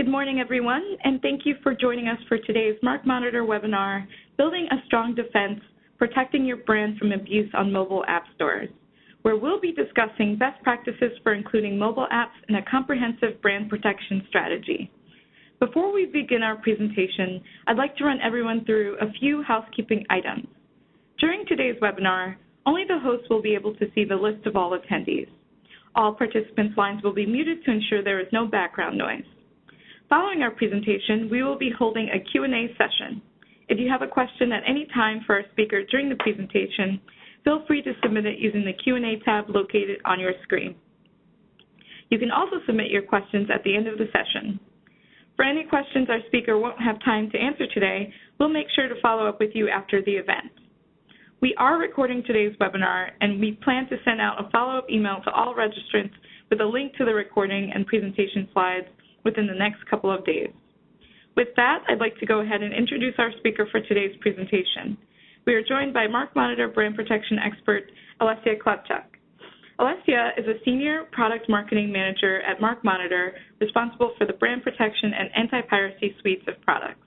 Good morning, everyone, and thank you for joining us for today's MarkMonitor webinar, Building a Strong Defense, Protecting Your Brand from Abuse on Mobile App Stores, where we'll be discussing best practices for including mobile apps in a comprehensive brand protection strategy. Before we begin our presentation, I'd like to run everyone through a few housekeeping items. During today's webinar, only the host will be able to see the list of all attendees. All participants' lines will be muted to ensure there is no background noise. Following our presentation, we will be holding a Q&A session. If you have a question at any time for our speaker during the presentation, feel free to submit it using the Q&A tab located on your screen. You can also submit your questions at the end of the session. For any questions our speaker won't have time to answer today, we'll make sure to follow up with you after the event. We are recording today's webinar, and we plan to send out a follow-up email to all registrants with a link to the recording and presentation slides within the next couple of days. With that, I'd like to go ahead and introduce our speaker for today's presentation. We are joined by MarkMonitor brand protection expert, Olesia Klevchuk. Olesia is a senior product marketing manager at MarkMonitor, responsible for the brand protection and anti-piracy suites of products.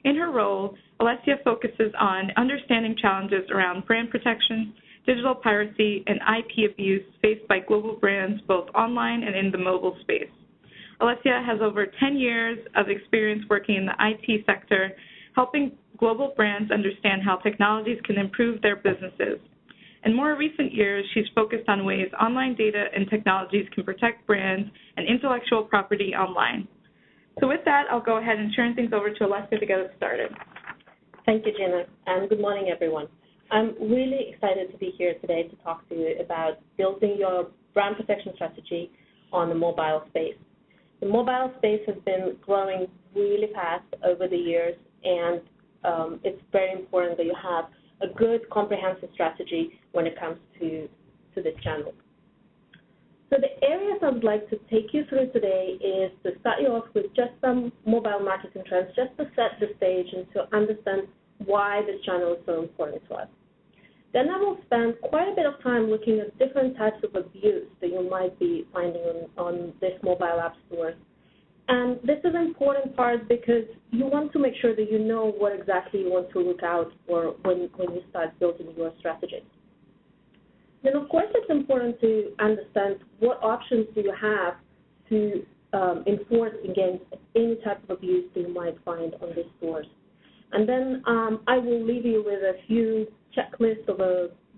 In her role, Olesia focuses on understanding challenges around brand protection, digital piracy, and IP abuse faced by global brands both online and in the mobile space. Olesia has over 10 years of experience working in the IT sector, helping global brands understand how technologies can improve their businesses. In more recent years, she's focused on ways online data and technologies can protect brands and intellectual property online. So with that, I'll go ahead and turn things over to Olesia to get us started. Thank you, Gina, and good morning, everyone. I'm really excited to be here today to talk to you about building your brand protection strategy on the mobile space. The mobile space has been growing really fast over the years, and it's very important that you have a good comprehensive strategy when it comes to this channel. So the areas I would like to take you through today is to start you off with just some mobile marketing trends, just to set the stage and to understand why this channel is so important to us. Then I will spend quite a bit of time looking at different types of abuse that you might be finding on this mobile app store. And this is an important part because you want to make sure that you know what exactly you want to look out for when you start building your strategy. Then, of course, it's important to understand what options do you have to enforce against any type of abuse that you might find on these stores. And then I will leave you with a few checklists of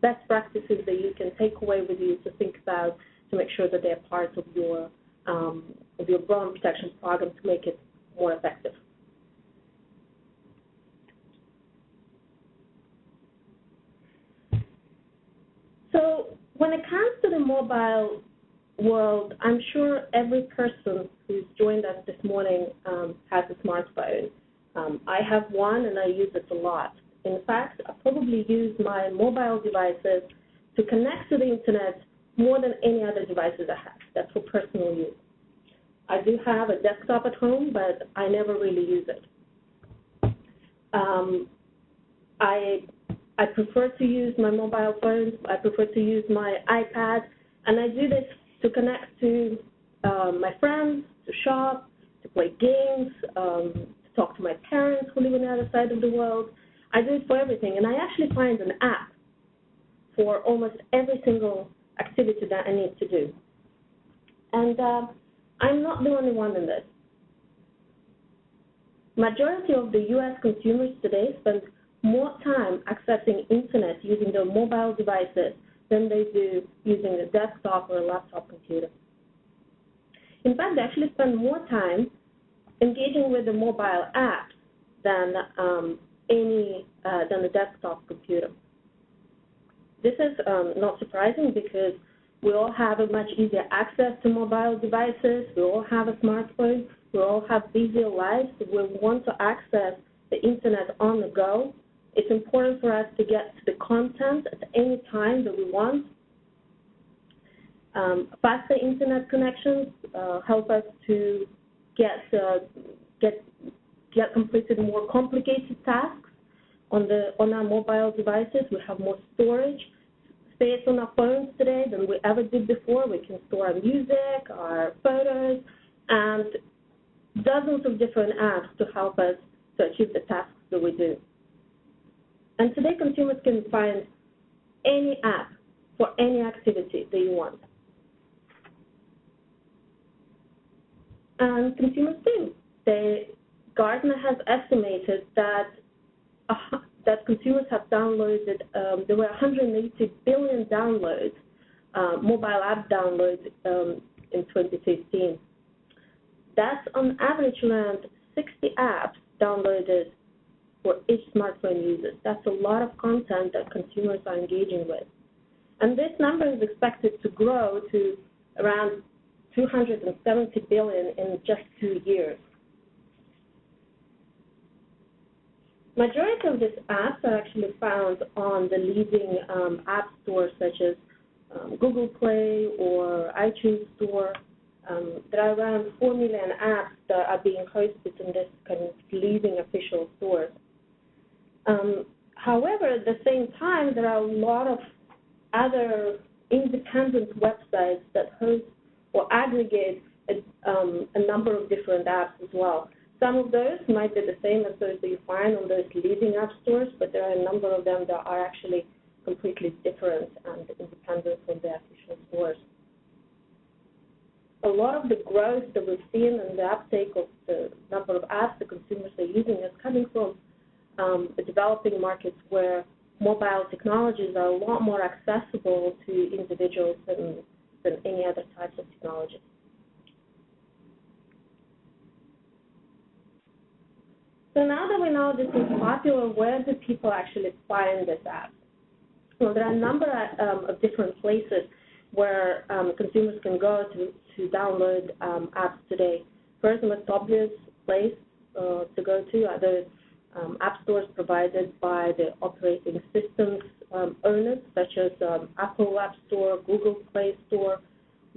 best practices that you can take away with you to think about to make sure that they're part of your brand protection program to make it more effective. So when it comes to the mobile world, I'm sure every person who's joined us this morning has a smartphone. I have one and I use it a lot. In fact, I probably use my mobile devices to connect to the internet more than any other devices I have. That's for personal use. I do have a desktop at home, but I never really use it. I prefer to use my mobile phones. I prefer to use my iPad, and I do this to connect to my friends, to shop, to play games, to talk to my parents who live on the other side of the world. I do it for everything, and I actually find an app for almost every single activity that I need to do. And I'm not the only one in this. Majority of the U.S. consumers today spend more time accessing internet using their mobile devices than they do using a desktop or a laptop computer. In fact, they actually spend more time engaging with the mobile apps than the desktop computer. This is not surprising because we all have a much easier access to mobile devices. We all have a smartphone. We all have busier lives. We want to access the internet on the go. It's important for us to get to the content at any time that we want. Faster internet connections help us to get completed more complicated tasks on our mobile devices. We have more storage space on our phones today than we ever did before. We can store our music, our photos, and dozens of different apps to help us to achieve the tasks that we do. And today, consumers can find any app for any activity that you want. And consumers do. Gartner has estimated that consumers have downloaded, there were 180 billion downloads, mobile app downloads in 2015. That's on average around 60 apps downloaded for each smartphone user. That's a lot of content that consumers are engaging with. And this number is expected to grow to around 270 billion in just 2 years. Majority of these apps are actually found on the leading app stores such as Google Play or iTunes Store. There are around 4 million apps that are being hosted in this kind of leading official stores. However, at the same time, there are a lot of other independent websites that host or aggregate a number of different apps as well. Some of those might be the same as those that you find on those leading app stores, but there are a number of them that are actually completely different and independent from the official stores. A lot of the growth that we've seen and the uptake of the number of apps that consumers are using is coming from the developing markets where mobile technologies are a lot more accessible to individuals than any other types of technology. So now that we know this is popular, where do people actually find this app? Well, there are a number of different places where consumers can go to download apps today. First, the most obvious place to go to are the app stores provided by the operating systems owners, such as Apple App Store, Google Play Store,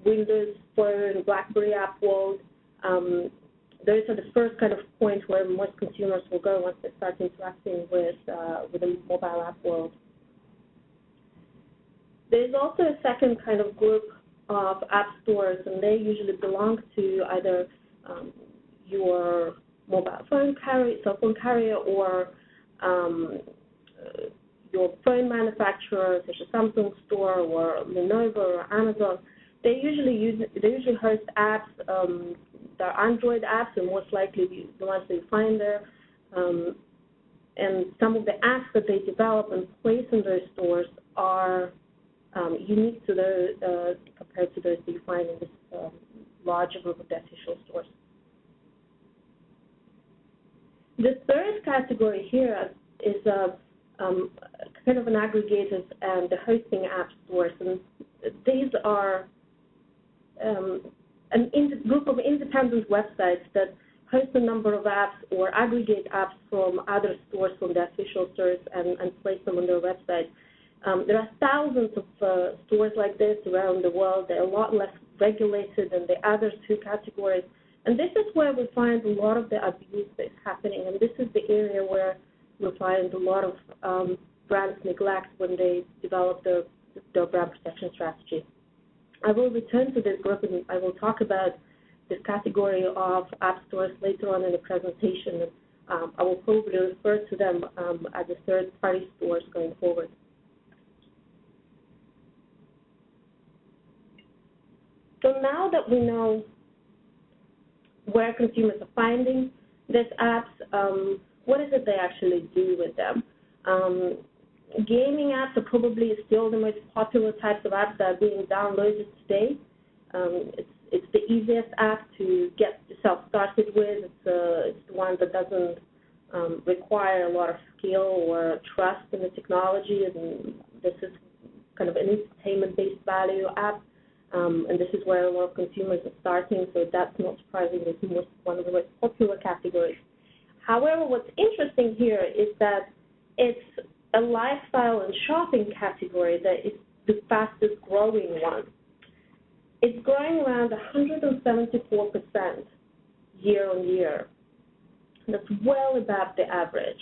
Windows Phone, BlackBerry App World. Those are the first kind of points where most consumers will go once they start interacting with the mobile app world. There's also a second kind of group of app stores, and they usually belong to either your mobile phone carrier, cell phone carrier, or your phone manufacturer, such as Samsung Store or Lenovo or Amazon. They usually host apps. They're Android apps, and most likely the ones that you find there. And some of the apps that they develop and place in those stores are unique to those compared to those that you find in this larger group of the official stores. The third category here is kind of an aggregators and the hosting app stores, and these are a group of independent websites that host a number of apps or aggregate apps from other stores from the official stores and place them on their website. There are thousands of stores like this around the world. They're a lot less regulated than the other two categories. And this is where we find a lot of the abuse that's happening. And this is the area where we find a lot of brands neglect when they develop their brand protection strategy. I will return to this group and I will talk about this category of app stores later on in the presentation. I will probably refer to them as the third-party stores going forward. So now that we know where consumers are finding these apps, what is it they actually do with them? Gaming apps are probably still the most popular types of apps that are being downloaded today. It's the easiest app to get yourself started with. It's the one that doesn't require a lot of skill or trust in the technology, and this is kind of an entertainment-based value app. And this is where a lot of consumers are starting, so that's not surprising. It's one of the most popular categories. However, what's interesting here is that it's a lifestyle and shopping category that is the fastest growing one. It's growing around 174% year on year. That's well above the average.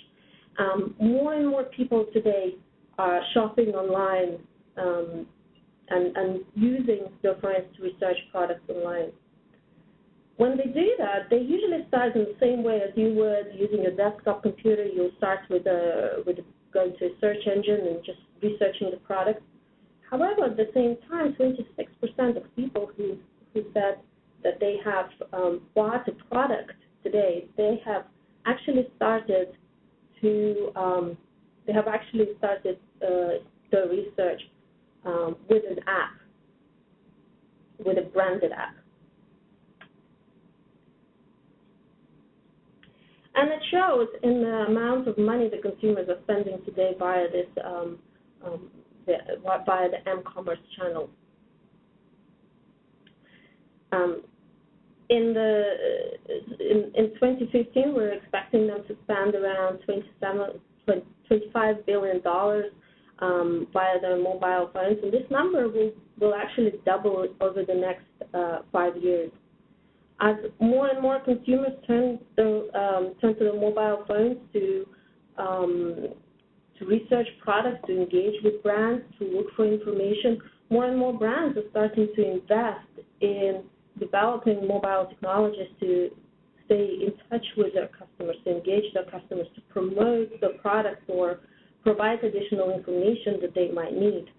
More and more people today are shopping online and using their friends to research products online. When they do that, they usually start in the same way as you would using a desktop computer. You'll start with going to a search engine and just researching the product. However, at the same time, 26% of people who said that they have bought a product today, they have actually started to the research with an app, with a branded app. And it shows in the amount of money the consumers are spending today via this via the m-commerce channel. In 2015, we're expecting them to spend around $25 billion via their mobile phones, and this number will actually double over the next 5 years. As more and more consumers turn to their mobile phones to research products, to engage with brands, to look for information, more and more brands are starting to invest in developing mobile technologies to stay in touch with their customers, to engage their customers, to promote the products or provide additional information that they might need,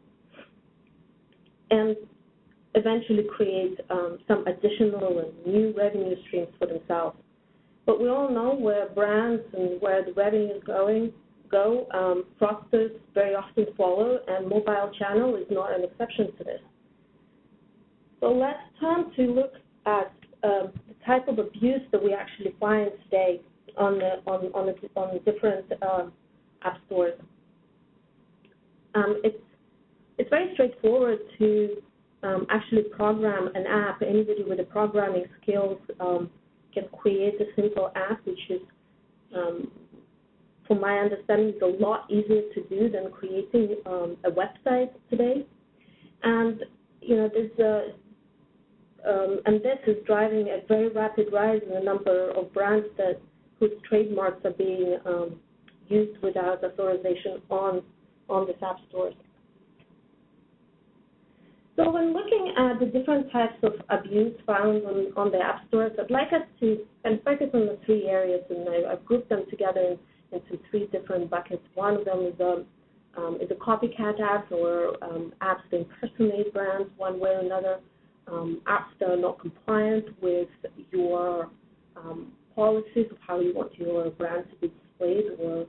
and eventually create some additional and new revenue streams for themselves. But we all know where brands and where the revenue is go, fraudsters very often follow, and mobile channel is not an exception to this. So let's turn to look at the type of abuse that we actually find today on the different app stores. It's very straightforward to actually program an app. Anybody with the programming skills can create a simple app, which is, from my understanding, is a lot easier to do than creating a website today. And and this is driving a very rapid rise in the number of brands whose trademarks are being used without authorization on these app stores. So when looking at the different types of abuse found on the app stores, I'd like us to focus on the three areas, and I've grouped them together into three different buckets. One of them is a copycat apps, or apps that impersonate brands one way or another, apps that are not compliant with your policies of how you want your brand to be displayed or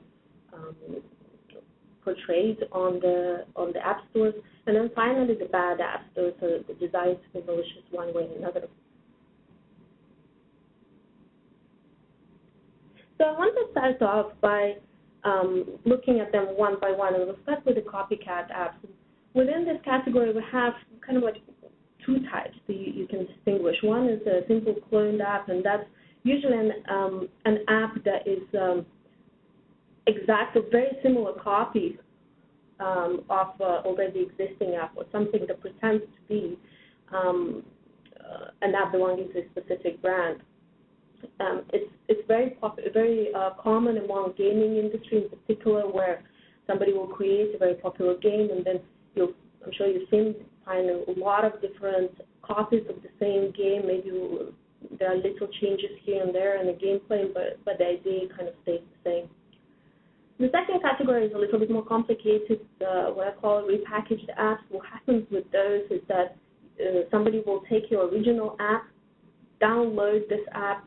portrayed on the app stores, and then finally the bad apps, those are designed to be malicious one way or another. So I want to start off by looking at them one by one, and we'll start with the copycat apps. Within this category, we have kind of like two types that you can distinguish. One is a simple cloned app, and that's usually an app that is a very similar copy of already existing app, or something that pretends to be an app belonging to a specific brand. It's very common among gaming industry in particular, where somebody will create a very popular game, and then I'm sure you've find a lot of different copies of the same game. Maybe there are little changes here and there in the gameplay, but the idea kind of stays the same. The second category is a little bit more complicated, what I call repackaged apps. What happens with those is that somebody will take your original app, download this app,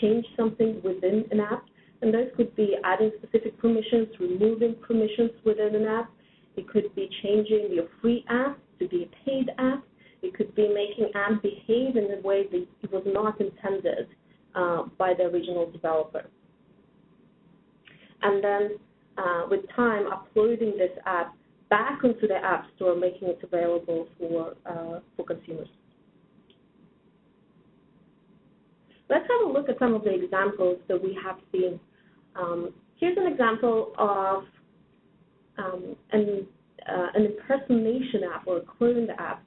change something within an app, and those could be adding specific permissions, removing permissions within an app. It could be changing your free app to be a paid app. It could be making app behave in a way that it was not intended by the original developer. And then with time, uploading this app back into the app store, making it available for consumers. Let's have a look at some of the examples that we have seen. Here's an example of an impersonation app, or a cloned app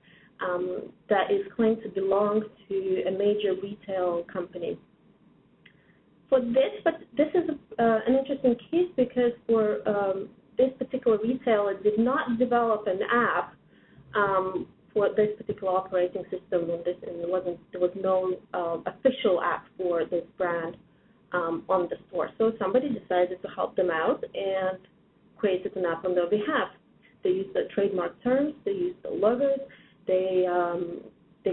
that is claimed to belong to a major retail company. For this, but this is an interesting case because for this particular retailer did not develop an app for this particular operating system, and there was no official app for this brand on the store. So somebody decided to help them out and created an app on their behalf. They used the trademark terms, they used the logos, they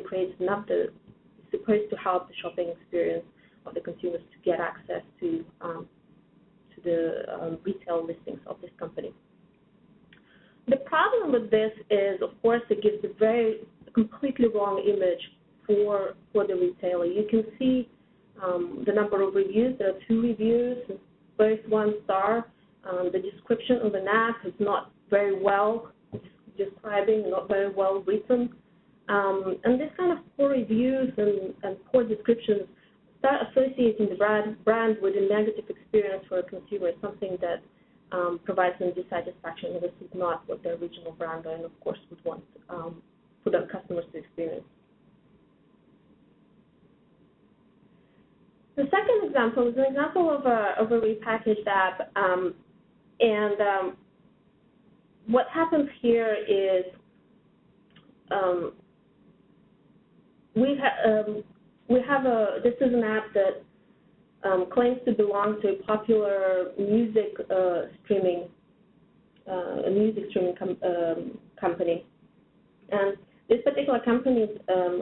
created an app that is supposed to help the shopping experience of the consumers to get access to the retail listings of this company. The problem with this is, of course, it gives a completely wrong image for the retailer. You can see the number of reviews. There are 2 reviews, both 1 star. The description of an app is not very well describing, not very well written. And this kind of poor reviews and poor descriptions start associating the brand with a negative experience for a consumer, something that provides them dissatisfaction. And this is not what the original brand owner, of course, would want for their customers to experience. The second example is an example of a repackaged app. What happens here is this is an app that claims to belong to a popular music streaming company, and this particular company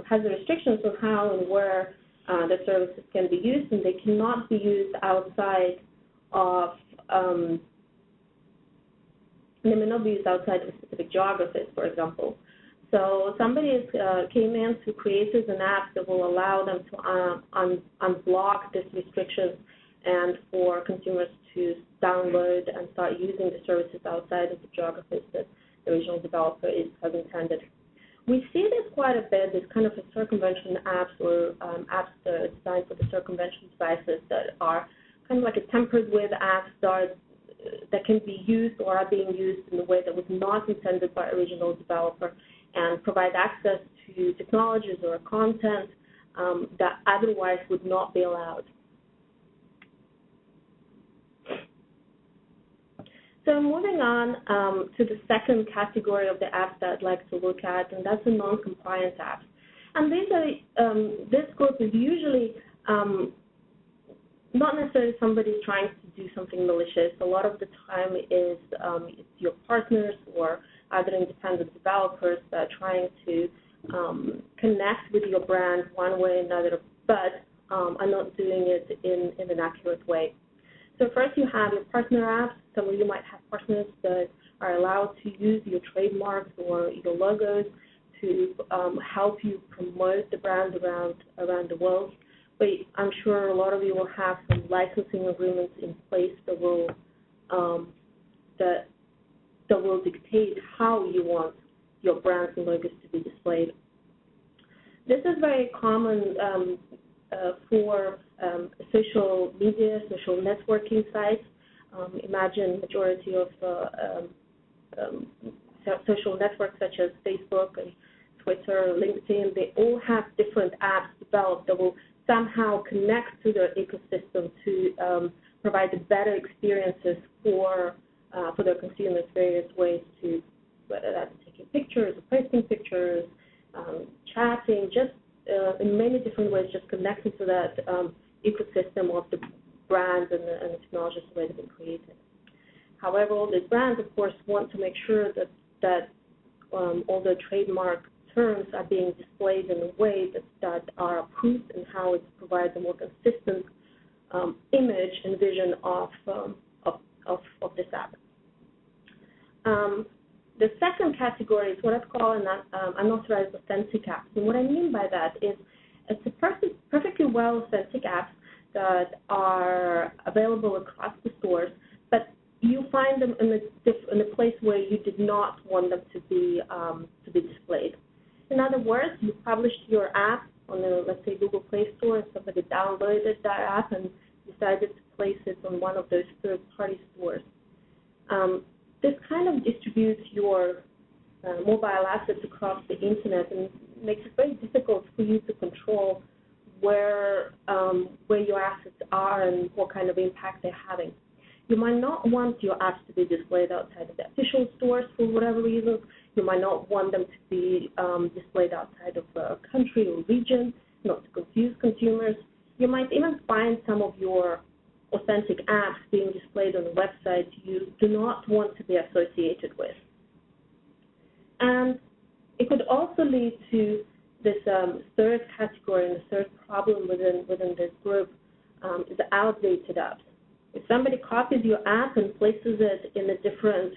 has restrictions on how and where the services can be used, and they cannot be used outside of they may not be used outside of specific geographies, for example. So somebody came in who created an app that will allow them to unblock this restriction and for consumers to download and start using the services outside of the geographies that the original developer has intended. We see this quite a bit, this kind of a circumvention apps or apps that are designed for the circumvention devices that are kind of like a tempered with apps that can be used or are being used in a way that was not intended by original developer, and provide access to technologies or content that otherwise would not be allowed. So moving on to the second category of the apps that I'd like to look at, and that's the non-compliant apps. And this group is usually not necessarily somebody trying to do something malicious. A lot of the time it's your partners or other independent developers that are trying to connect with your brand one way or another, but are not doing it in an accurate way. So first you have your partner apps. Some of you might have partners that are allowed to use your trademarks or your logos to help you promote the brand around the world. But I'm sure a lot of you will have some licensing agreements in place that will dictate how you want your brands and logos to be displayed. This is very common for social media, social networking sites. Imagine majority of social networks such as Facebook and Twitter, LinkedIn, they all have different apps developed that will somehow connect to their ecosystem to provide better experiences for their consumers, various ways to, whether that's taking pictures or posting pictures, chatting, just in many different ways, just connecting to that ecosystem of the brands and the technologies that have been created. However, all these brands, of course, want to make sure that all the trademark terms are being displayed in a way that are approved and how it provides a more consistent image and vision of this app. The second category is what I call an unauthorized authentic app. And what I mean by that is it's a perfectly well authentic apps that are available across the stores, but you find them in a place where you did not want them to be displayed. In other words, you published your app on the, let's say, Google Play Store, and somebody downloaded that app and decided to place it on one of those third-party stores. This kind of distributes your mobile assets across the internet and makes it very difficult for you to control where your assets are and what kind of impact they're having. You might not want your apps to be displayed outside of the official stores for whatever reason. You might not want them to be displayed outside of a country or region, not to confuse consumers. You might even find some of your authentic apps being displayed on a website you do not want to be associated with. And it could also lead to this third category, and the third problem within this group is the outdated apps. If somebody copies your app and places it in a different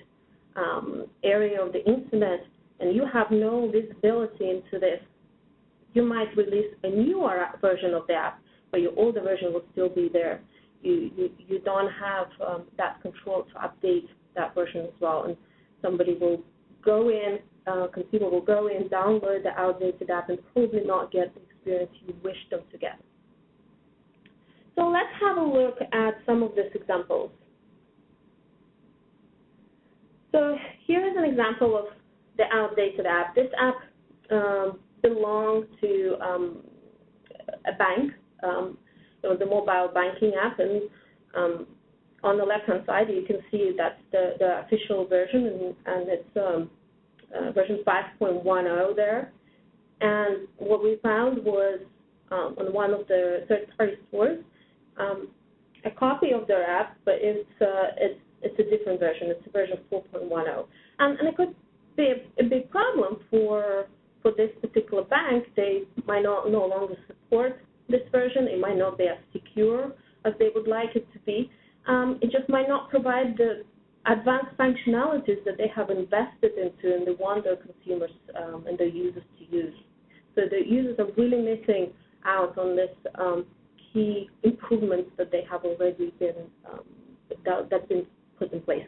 area of the internet, and you have no visibility into this, you might release a newer version of the app, but your older version will still be there. You don't have that control to update that version as well, and somebody will go in, consumer will go in, download the outdated app, and probably not get the experience you wish them to get. So let's have a look at some of these examples. So here is an example of the outdated app. This app belonged to a bank. It was a mobile banking app, and on the left-hand side you can see that's the official version, and it's version 5.10 there. And what we found was on one of the third-party stores, a copy of their app, but it's a different version. It's a version 4.10, and it could be a big problem for this particular bank. They might no longer support this version. It might not be as secure as they would like it to be. It just might not provide the advanced functionalities that they have invested into and they want their consumers and their users to use. So the users are really missing out on this key improvements that they have already been that's been put in place.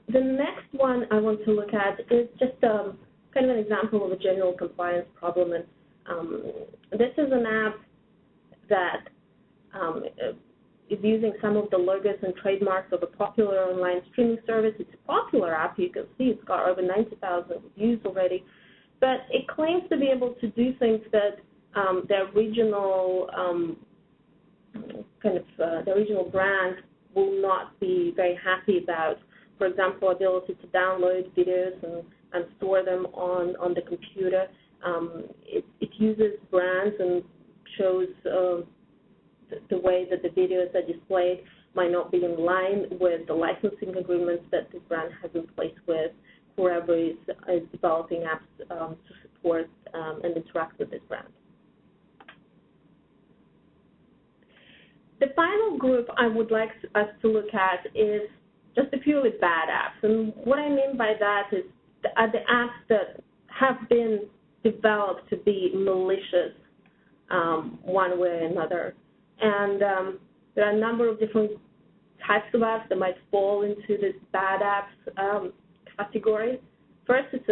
The next one I want to look at is just kind of an example of a general compliance problem. And this is an app that is using some of the logos and trademarks of a popular online streaming service. It's a popular app. You can see it's got over 90,000 reviews already. But it claims to be able to do things that their regional the regional brand will not be very happy about. For example, ability to download videos and store them on the computer. It uses brands and shows the way that the videos are displayed might not be in line with the licensing agreements that the brand has in place with whoever is developing apps to support and interact with this brand. The final group I would like us to look at is just the purely bad apps. And what I mean by that is the apps that have been developed to be malicious one way or another. And there are a number of different types of apps that might fall into this bad apps category. First, it's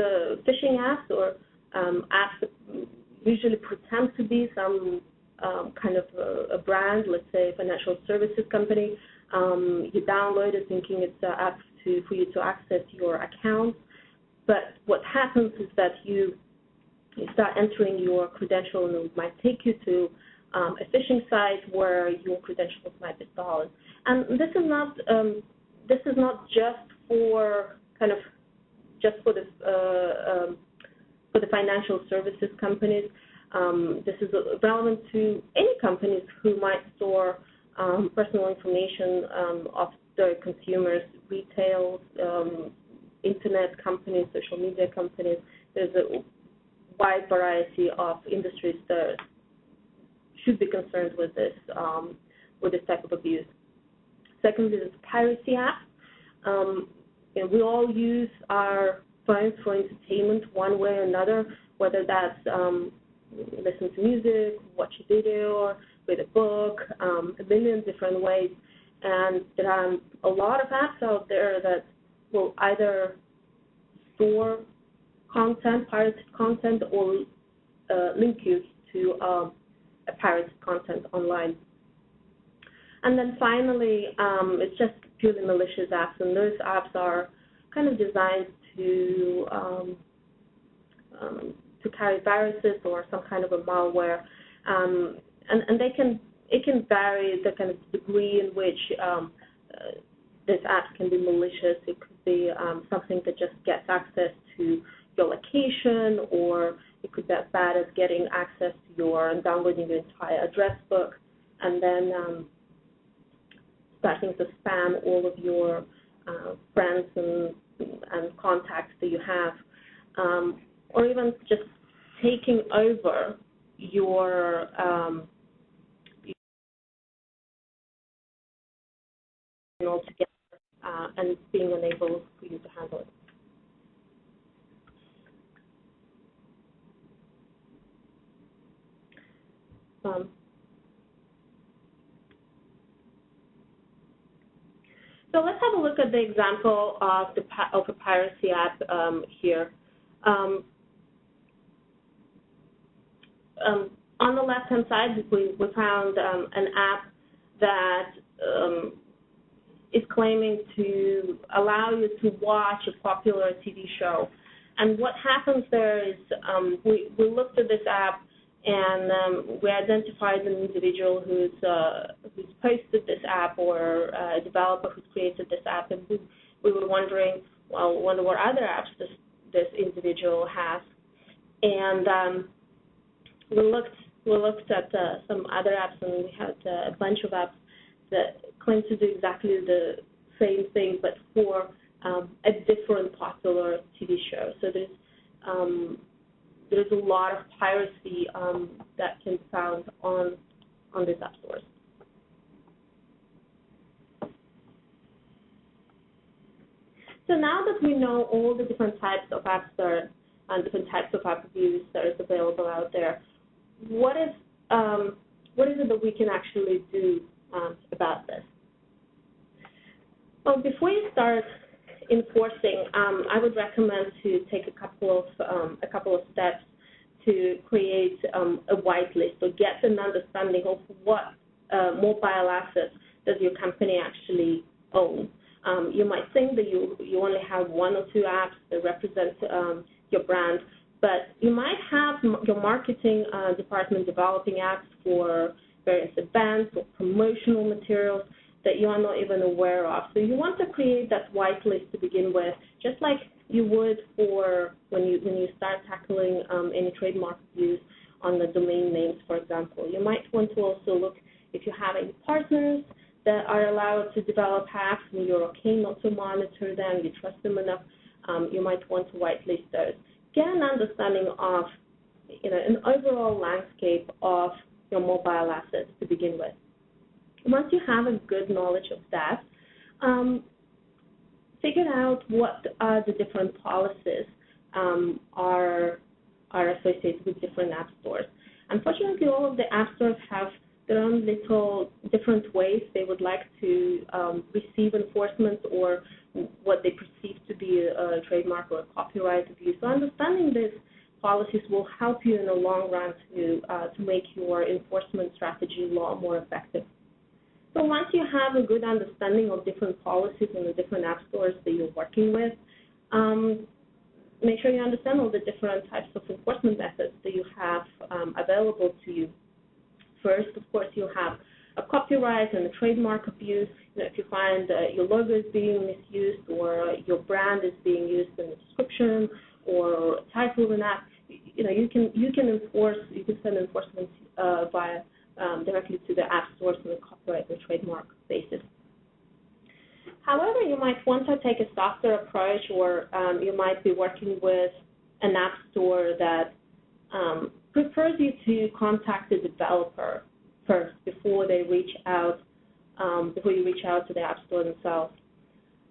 phishing apps or apps that usually pretend to be some kind of a brand, let's say a financial services company. You download it thinking it's an app for you to access your account. But what happens is that you start entering your credential, and it might take you to a phishing site where your credentials might be stolen. And this is not just for the financial services companies. This is relevant to any companies who might store personal information of their consumers, retail, internet companies, social media companies. There's a wide variety of industries that should be concerned with this type of abuse. Secondly, there's Piracy app. We all use our phones for entertainment one way or another, whether that's listen to music, watch a video, or read a book, a million different ways. And there are a lot of apps out there that will either store content, pirated content, or link you to a pirated content online. And then finally, it's just purely malicious apps, and those apps are kind of designed to carry viruses or some kind of a malware, and it can vary the kind of degree in which This app can be malicious. It could be something that just gets access to your location, or it could be as bad as getting access to your and downloading your entire address book, and then starting to spam all of your friends and contacts that you have, or even just taking over your altogether and being unable for you to handle it. So let's have a look at the example of a Piracy app here. On the left-hand side, we found an app that is claiming to allow you to watch a popular TV show. And what happens there is we looked at this app, and we identified an individual who's posted this app, or a developer who's created this app, and we were wondering, well, what other apps this individual has. And we looked at some other apps, and we had a bunch of apps that claim to do exactly the same thing, but for a different popular TV show. So there's a lot of piracy that can be found on these app stores. So now that we know all the different types of app stores and different types of app views that is available out there, what is it that we can actually do about this? Well, before you start enforcing, I would recommend to take a couple of steps to create a whitelist, or get an understanding of what mobile assets does your company actually own. You might think that you only have one or two apps that represent your brand, but you might have your marketing department developing apps for various events or promotional materials that you are not even aware of. So you want to create that whitelist to begin with, just like you would for when you start tackling any trademark abuse on the domain names, for example. You might want to also look if you have any partners that are allowed to develop apps and you're okay not to monitor them, you trust them enough, you might want to whitelist those. Get an understanding of an overall landscape of your mobile assets to begin with. Once you have a good knowledge of that, figure out what the different policies are associated with different app stores. Unfortunately, all of the app stores have their own little different ways they would like to receive enforcement, or what they perceive to be a trademark or a copyright abuse. So understanding these policies will help you in the long run to make your enforcement strategy a lot more effective. So once you have a good understanding of different policies and the different app stores that you're working with, make sure you understand all the different types of enforcement methods that you have available to you. First, of course, you have a copyright and a trademark abuse. If you find your logo is being misused, or your brand is being used in the description or title of an app, you can enforce. You can send enforcement via directly to the app stores on the copyright and trademark basis. However, you might want to take a softer approach, or you might be working with an app store that prefers you to contact the developer first before they reach out, before you reach out to the app store themselves.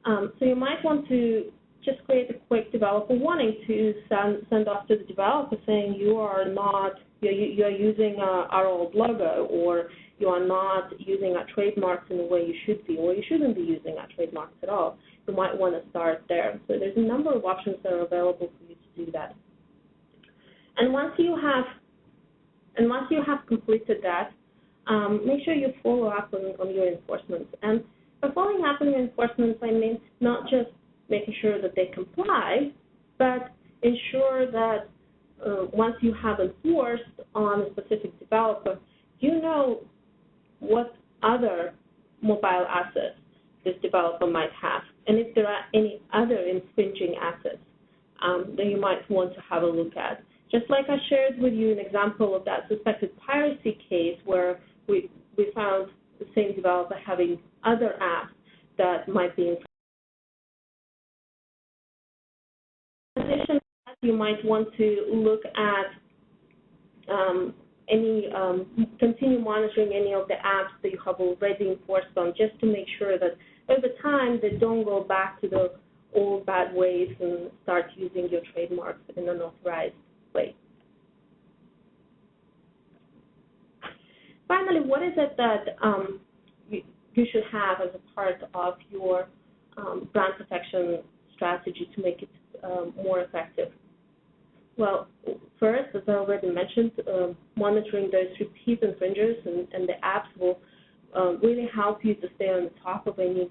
So you might want to just create a quick developer warning to send off to the developer saying you're using our old logo, or you are not using our trademarks in the way you should be, or you shouldn't be using our trademarks at all. You might want to start there. So there's a number of options that are available for you to do that. And once you have completed that, make sure you follow up on your enforcement. And by following up on your enforcement, I mean not just making sure that they comply, but ensure that once you have enforced on a specific developer, you know what other mobile assets this developer might have, and if there are any other infringing assets that you might want to have a look at. Just like I shared with you an example of that suspected piracy case where we found the same developer having other apps that might be infringing. In addition to that, you might want to look at continue monitoring any of the apps that you have already enforced on, just to make sure that over time they don't go back to the old bad ways and start using your trademarks in an unauthorized way. Finally, what is it that you should have as a part of your brand protection strategy to make it more effective? Well, first, as I already mentioned, monitoring those repeat infringers and the apps will really help you to stay on the top of any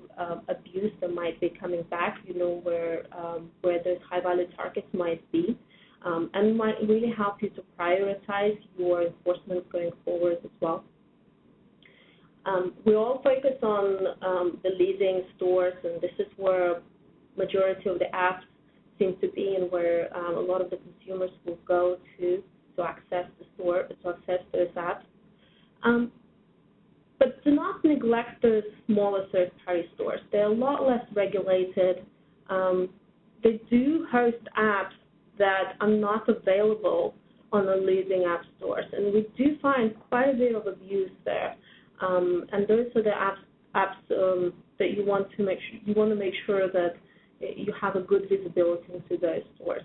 abuse that might be coming back. You know where those high-value targets might be, and might really help you to prioritize your enforcement going forward as well. We all focus on the leading stores, and this is where majority of the apps seem to be, and where a lot of the consumers will go to access the store, to access those apps. But do not neglect those smaller third-party stores. They're a lot less regulated. They do host apps that are not available on the leading app stores, and we do find quite a bit of abuse there. And those are the apps that you want to make sure that you have a good visibility into those stores.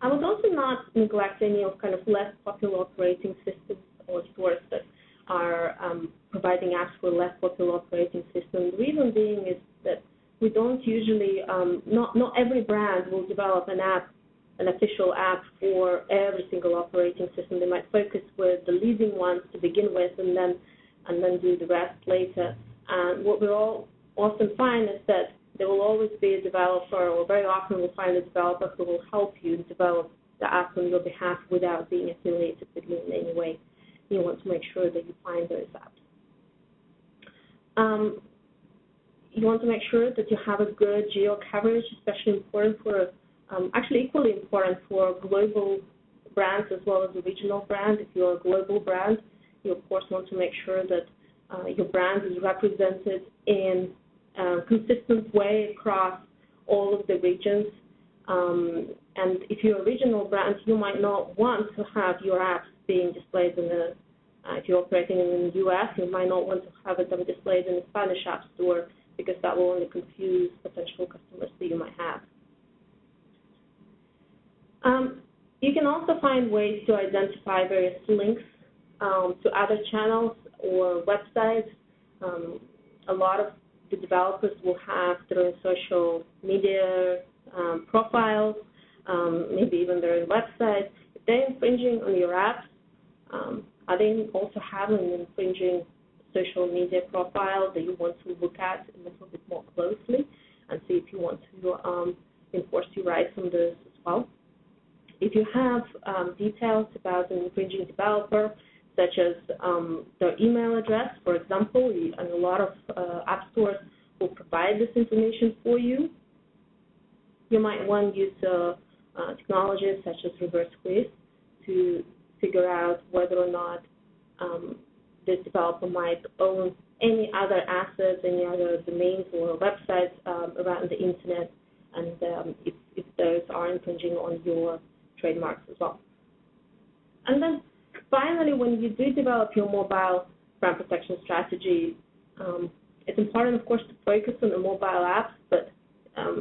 I would also not neglect any of kind of less popular operating systems or stores that are providing apps for less popular operating systems. The reason being is that we don't usually, not every brand will develop an app, an official app for every single operating system. They might focus with the leading ones to begin with, and then do the rest later. And what we all often find is that there will always be a developer, or very often we'll find a developer who will help you develop the app on your behalf without being affiliated with you in any way. You want to make sure that you find those apps. You want to make sure that you have a good geo coverage, especially important for, actually equally important for global brands as well as a regional brand. If you're a global brand, you of course want to make sure that your brand is represented in a consistent way across all of the regions. And if you're a regional brand, you might not want to have your apps being displayed in the, if you're operating in the US, you might not want to have them displayed in the Spanish app store, because that will only confuse potential customers that you might have. You can also find ways to identify various links to other channels or websites. A lot of the developers will have their own social media profiles, maybe even their own websites. If they're infringing on your apps, are they also having an infringing social media profile that you want to look at a little bit more closely and see if you want to enforce your rights on those as well? If you have details about an infringing developer, such as their email address, for example, and a lot of app stores will provide this information for you, you might want to use technologies such as reverse quiz to figure out whether or not this developer might own any other assets, any other domains or websites around the internet, and if those are infringing on your trademarks as well. And then finally, when you do develop your mobile brand protection strategy, it's important, of course, to focus on the mobile apps, but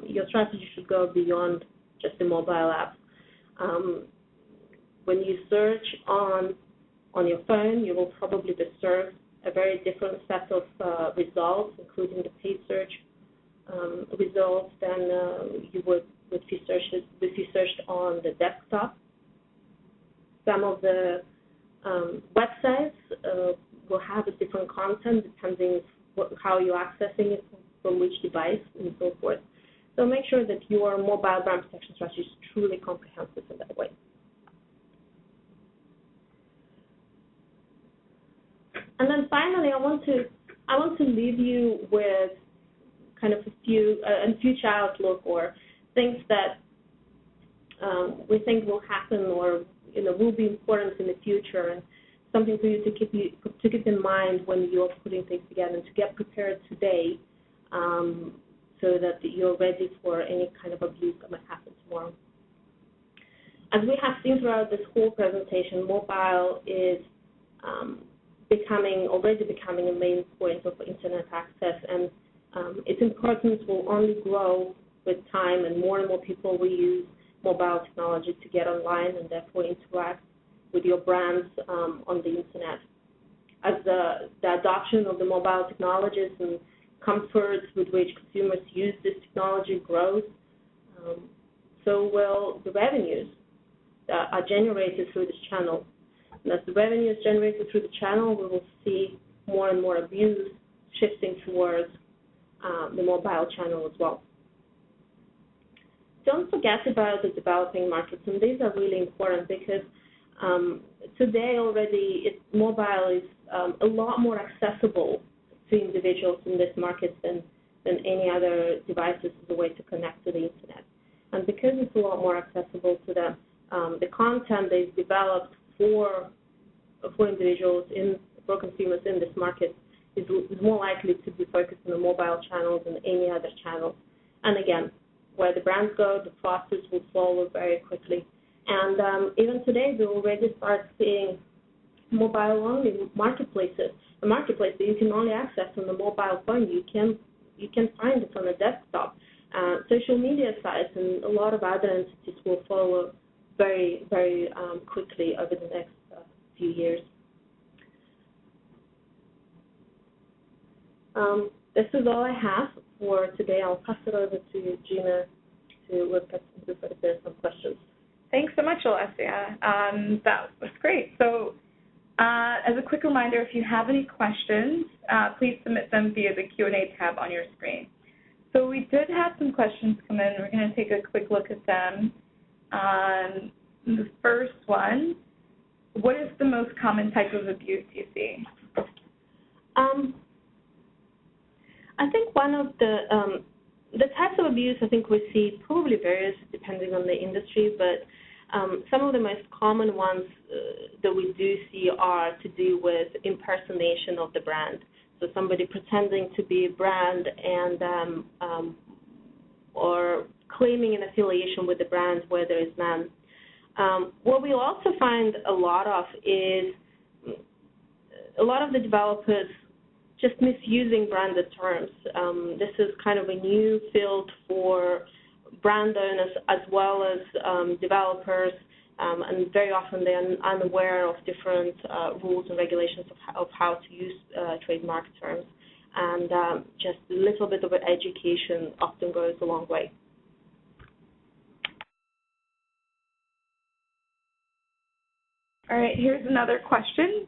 your strategy should go beyond just the mobile apps. When you search on your phone, you will probably be served a very different set of results, including the paid search results, than you would if you searched on the desktop. Some of the websites will have a different content depending how you're accessing it, from which device, and so forth. So make sure that your mobile brand protection strategy is truly comprehensive in that way. And then finally, I want to I want to leave you with kind of a future outlook or things that we think will happen or will be important in the future, and something for you to keep in mind when you're putting things together and to get prepared today, so that you're ready for any kind of abuse that might happen tomorrow. As we have seen throughout this whole presentation, mobile is already becoming a main point of internet access, and its importance will only grow with time, and more people will use mobile technology to get online and therefore interact with your brands on the internet. As the adoption of the mobile technologies and comforts with which consumers use this technology grows, so will the revenues that are generated through this channel. And as the revenue is generated through the channel, we will see more and more abuse shifting towards the mobile channel as well. Don't forget about the developing markets, and these are really important because today already mobile is a lot more accessible to individuals in this market than any other devices as a way to connect to the internet. And because it's a lot more accessible to them, the content that is developed for individuals, for consumers in this market is more likely to be focused on the mobile channels than any other channels. And again, where the brands go, the process will follow very quickly. And even today, we already start seeing mobile-only marketplaces, a marketplace that you can only access on the mobile phone. You can find it on a desktop. Social media sites and a lot of other entities will follow very, very quickly over the next few years. This is all I have for today. I'll pass it over to Gina to look at if there's some questions. Thanks so much, Olesia. That was great. So as a quick reminder, if you have any questions, please submit them via the Q&A tab on your screen. So we did have some questions come in. We're going to take a quick look at them. The first one, what is the most common type of abuse you see? I think one of the types of abuse I think we see probably varies depending on the industry, but some of the most common ones that we do see are to do with impersonation of the brand. So somebody pretending to be a brand and or claiming an affiliation with the brand where there is none. What we also find a lot of is a lot of the developers just misusing branded terms. This is kind of a new field for brand owners as well as developers, and very often they're unaware of different rules and regulations of how to use trademark terms. And just a little bit of an education often goes a long way. All right, here's another question.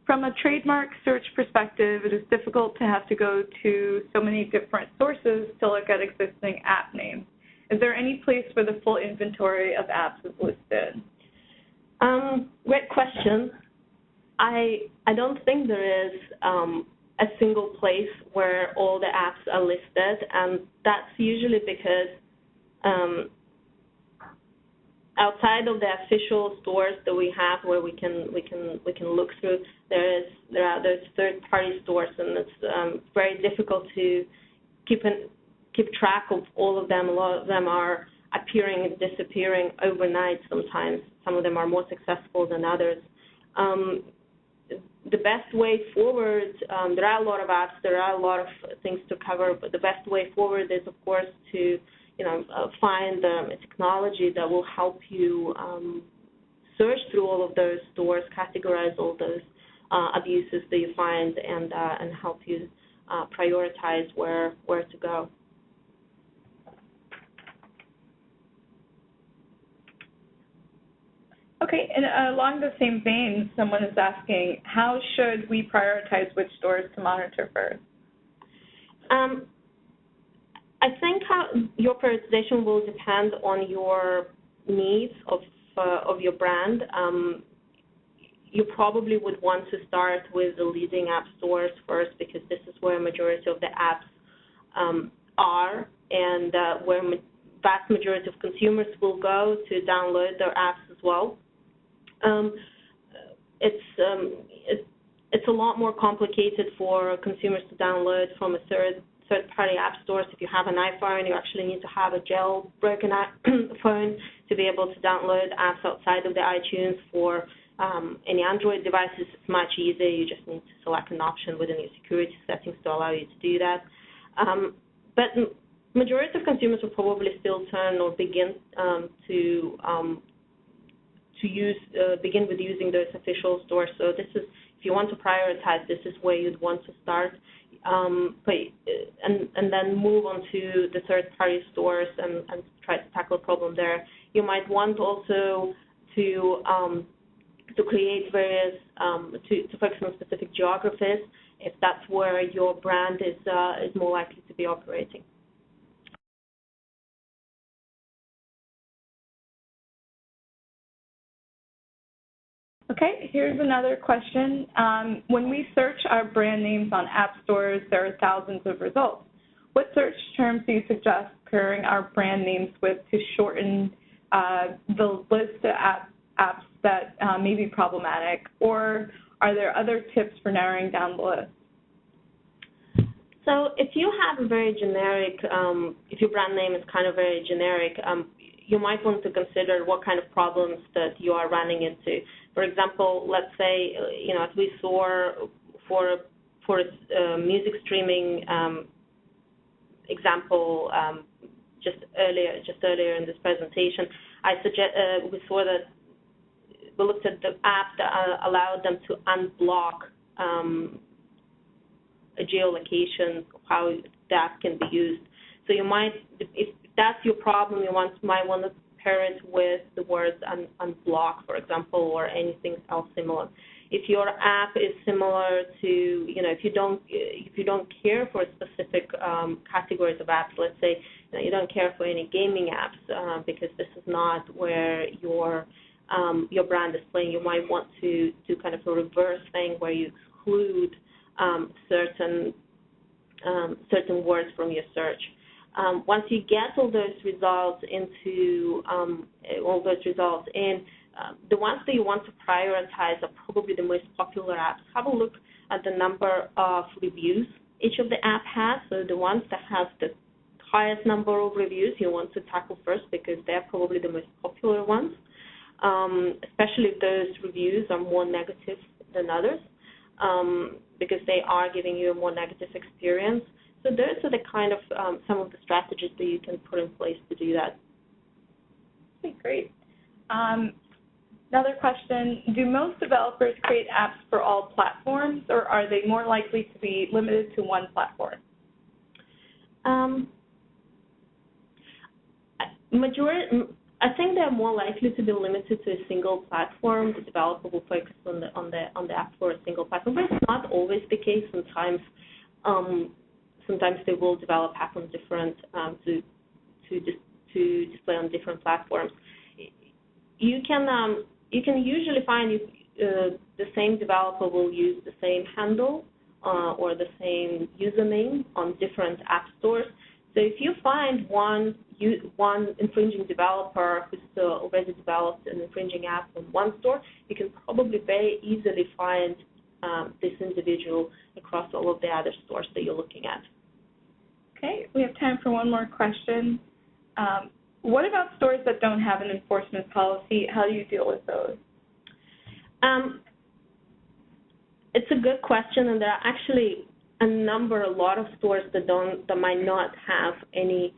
From a trademark search perspective, it is difficult to have to go to so many different sources to look at existing app names. Is there any place where the full inventory of apps is listed? Great question. I don't think there is a single place where all the apps are listed, and that's usually because outside of the official stores that we have where we can look through, there's third-party stores, and it's very difficult to keep track of all of them. A lot of them are appearing and disappearing overnight sometimes. Some of them are more successful than others. The best way forward, there are a lot of apps, there are a lot of things to cover, but the best way forward is, of course, to find a technology that will help you search through all of those stores, categorize all those abuses that you find, and help you prioritize where to go. Okay, and along the same vein, someone is asking, how should we prioritize which stores to monitor first? I think your prioritization will depend on your needs of your brand. you probably would want to start with the leading app stores first, because this is where a majority of the apps are, and where vast majority of consumers will go to download their apps as well. It's a lot more complicated for consumers to download from a third-party app stores. If you have an iPhone, you actually need to have a jailbroken phone to be able to download apps outside of the iTunes. For any Android devices, it's much easier. You just need to select an option within your security settings to allow you to do that. But majority of consumers will probably still turn or begin begin with using those official stores. So this is, if you want to prioritize, this is where you'd want to start, and then move on to the third-party stores and try to tackle a problem there. You might want also to create various, to focus on specific geographies if that's where your brand is more likely to be operating. Okay, here's another question. When we search our brand names on app stores, there are thousands of results. What search terms do you suggest pairing our brand names with to shorten the list of apps that may be problematic? Or are there other tips for narrowing down the list? So if you have a very generic, if your brand name is kind of very generic, you might want to consider what kind of problems that you are running into. For example, let's say, as we saw for music streaming example just earlier in this presentation, we saw that we looked at the app that allowed them to unblock a geolocation of how the app can be used. So you might, if that's your problem, you might want to pair it with the words unblock, for example, or anything else similar. If your app is similar to, if you don't care for specific categories of apps, let's say you don't care for any gaming apps because this is not where your brand is playing, you might want to do kind of a reverse thing where you exclude certain words from your search. Once you get all those results the ones that you want to prioritize are probably the most popular apps. Have a look at the number of reviews each of the app has. So the ones that have the highest number of reviews you want to tackle first, because they're probably the most popular ones, especially if those reviews are more negative than others, because they are giving you a more negative experience. So those are the kind of some of the strategies that you can put in place to do that. Okay, great. Another question, do most developers create apps for all platforms, or are they more likely to be limited to one platform? I think they're more likely to be limited to a single platform. The developer will focus on the app for a single platform, but it's not always the case. Sometimes they will develop apps on different to display on different platforms. You can usually find the same developer will use the same handle or the same username on different app stores. So if you find one infringing developer who's already developed an infringing app on one store, you can probably very easily find this individual across all of the other stores that you're looking at. Okay, we have time for one more question. What about stores that don't have an enforcement policy? How do you deal with those? It's a good question, and there are actually a lot of stores that might not have any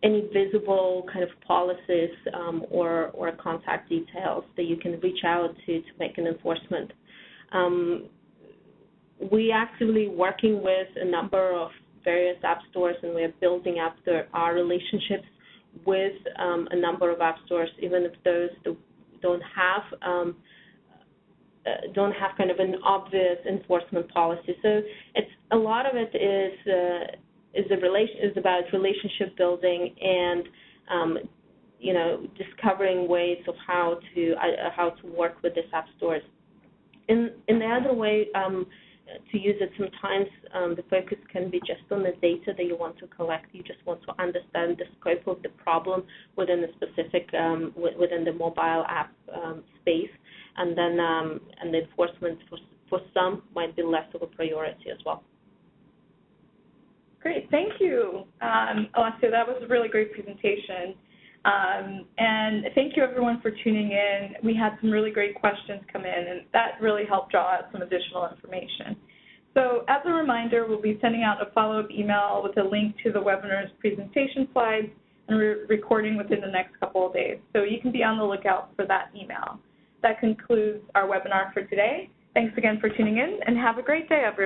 visible kind of policies or contact details that you can reach out to make an enforcement. We actively working with a number of various app stores, and we're building up our relationships with a number of app stores, even if those don't have kind of an obvious enforcement policy. So a lot of it is about relationship building, and discovering ways of how to work with these app stores. In the other way to use it, sometimes the focus can be just on the data that you want to collect. You just want to understand the scope of the problem within the specific within the mobile app space, and then and the enforcement for some might be less of a priority as well. Great, thank you, Olesia. That was a really great presentation. And thank you, everyone, for tuning in. We had some really great questions come in, and that really helped draw out some additional information. So as a reminder, we'll be sending out a follow-up email with a link to the webinar's presentation slides and recording within the next couple of days. So you can be on the lookout for that email. That concludes our webinar for today. Thanks again for tuning in, and have a great day, everyone.